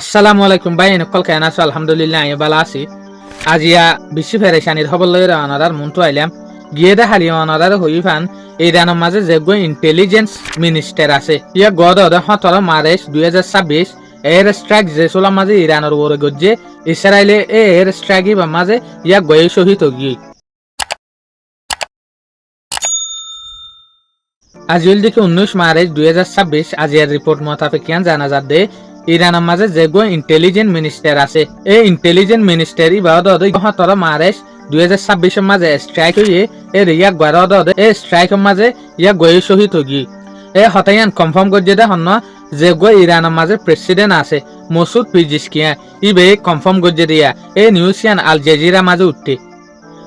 আসসালামু আলাইকুম ভাই নকল কেন আছো আলহামদুলিল্লাহ আমি ভালো আছি আজিয়া বিশ্ব ফেরেশানির খবর লই রানাদার মন্টু আইলাম গিয়ে দেখালি অনাদার হই ফান ইরানের মাঝে যেগো ইন্টেলিজেন্স মিনিস্টার আছে ইয়া গদ অদ 17 মার্চ 2026 এয়ার স্ট্রাইক জেসুলার মাঝে ইরানের ওরে গজ্জে ইসরায়েলে এয়ার স্ট্রাইক বা মাঝে ইয়া গয়ে শহীদ হগি আজিল দিকে 19 মার্চ 2026 আজিয়ার রিপোর্ট মোতাবেকিয়ান জানা যাচ্ছে ইরানের মাঝে যেগো ইন্টেলিজেন্ট মিনিস্টার আছে এই ইন্টেলিজেন্ট মিনিস্টার ইবাদ 17 মার্চ 2026 এর মাঝে স্ট্রাইক হয়ে এর ইয়া গড় এই স্ট্রাইকের মাঝে ইয়া গয়ে শহীদ হগি এ হতায়ান কনফার্ম করছে দে হন্ন যেগো ইরানের মাঝে প্রেসিডেন্ট আছে মসুদ পিজিশকিয়া ইবে কনফার্ম করছে দিয়া এই নিউজিয়ান আল জাজিরা মাঝে উঠতে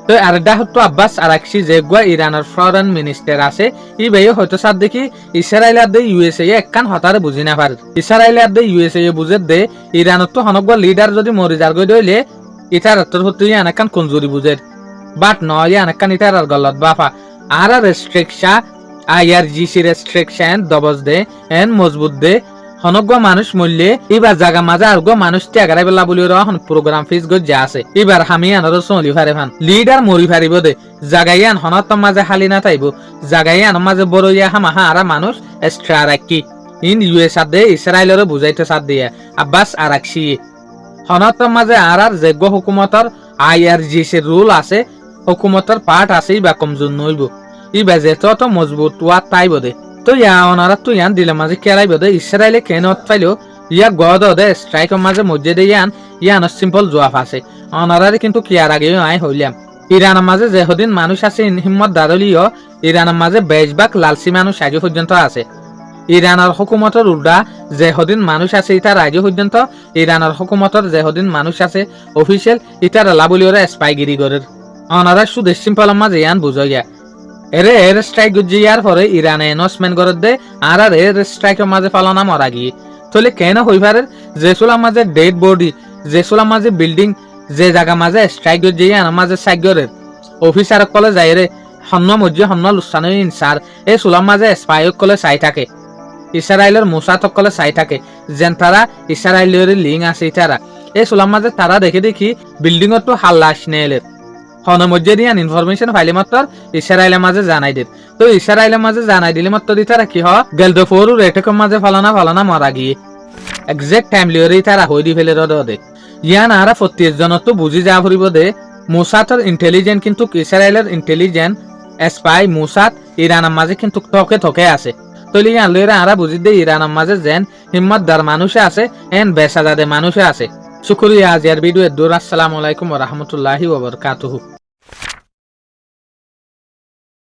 তো আরেকটা হতো আব্বাস আরাকসি যেগুয়া ইরানের ফরেন মিনিস্টার আছে ই বেয়ে হয়তো সাত দেখি ইসরায়েল আর দে ইউএসএ একখান হতারে বুঝি না পারে ইসরায়েল আর দে ইউএসএ বুঝে দে ইরানত তো হনগুয়া লিডার যদি মরি যার গই দইলে ইটার অত্তর হতে অনেকখান কমজোরি বুঝে বাট নয় অনেকখান ইটার আর গলত বাফা আর রেস্ট্রিকশন আইআরজিসি রেস্ট্রিকশন দবজ দে এন মজবুত দে হনগুয়া মানুষ মূল্যে এবার জায়গা মাঝে আর গো মানুষ ত্যাগারে বেলা বলি হন প্রোগ্রাম ফিস গজ্জা আছে এবার আমি আনার চলি ফারে ফান লিডার মরি ফারিব দে জাগাইয়ান হনত মাঝে হালি না তাইব জাগাইয়ান মাঝে বড় ইয়া হামাহা আর মানুষ এক্সট্রা রাখি ইন ইউএস দে ইসরায়েলের বুঝাইতে সাথ দিয়ে আব্বাস আরাকসি হনত মাঝে আর যোগ্য হুকুমতর আইআরজিসির রুল আছে হুকুমতর পার্ট আছে বা কমজোর নইব ইবা যে তত মজবুত ওয়া তাইব দে তো ইয়া অনারা তো ইয়ান দিলে মাঝে কেরাইব দে ইসরায়েলে কেন পাইলো ইয়া গদ দে স্ট্রাইকের মাঝে মধ্যে দে ইয়ান সিম্পল জবাব আছে অনারারে কিন্তু কিয়ার আগে আই হইলাম ইরানের মাঝে যে হদিন মানুষ আছে হিম্মত দাদলিও ইরানের মাঝে বেশভাগ লালসি মানুষ আজ পর্যন্ত আছে ইরানের হুকুমতর উল্টা যে হদিন মানুষ আছে ইটার আজ পর্যন্ত ইরানের হুকুমতর যে হদিন মানুষ আছে অফিসিয়াল ইটার লাবলিওরা স্পাইগিরি করে অনারা শুধু সিম্পল মাঝে ইয়ান বুঝাইয়া এরে এর স্ট্রাইক গুজিয়ার পরে ইরানে এনসমেন্ট করে দে আর এর স্ট্রাইকের মাঝে পালনা মরা গিয়ে তাহলে কেন হইবারের জেসুলার মাঝে ডেড বডি জেসুলার মাঝে বিল্ডিং যে জায়গা মাঝে স্ট্রাইক গুজিয়া মাঝে সাইগরের অফিসার কলে যায় রে হন্ন মজ্জি হন্ন লুসানো ইনসার এই সুলার মাঝে স্পাইক কলে চাই থাকে ইসরায়েলের মুসাতক কলে চাই থাকে যেন তারা ইসরায়েলের লিঙ্ক আছে তারা এই সুলার মাঝে তারা দেখে দেখি বিল্ডিংত তো হাল্লা আসনে এলের হনমধ্যে দিয়ান ইনফরমেশন ফাইলে মাত্র ইসরায়েলের মাঝে জানাই দিত তো ইসরায়েলের মাঝে জানাই দিলে মাত্র দিতারা কি হয় গেলদো ফোরু রেটেকর মাঝে ফালানা মারা গিয়ে এক্সাক্ট টাইম লিওরি তারা হই দি ফেলে দে ইয়ান আরা 40 জন তো বুঝি যা ফুরিব দে মুসাতর ইন্টেলিজেন্ট কিন্তু ইসরায়েলের ইন্টেলিজেন্ট স্পাই মুসাত ইরানের মাঝে কিন্তু থকে আছে তলি ইয়ান লইরা আরা বুঝি দে ইরানের মাঝে যেন হিম্মতদার মানুষে আছে এন বেসাজাদে মানুষে আছে শুকরিয়া আজিয়ার ভিডিও দূর আসসালামু আলাইকুম ওয়া রাহমাতুল্লাহি ওয়া বারাকাতুহু।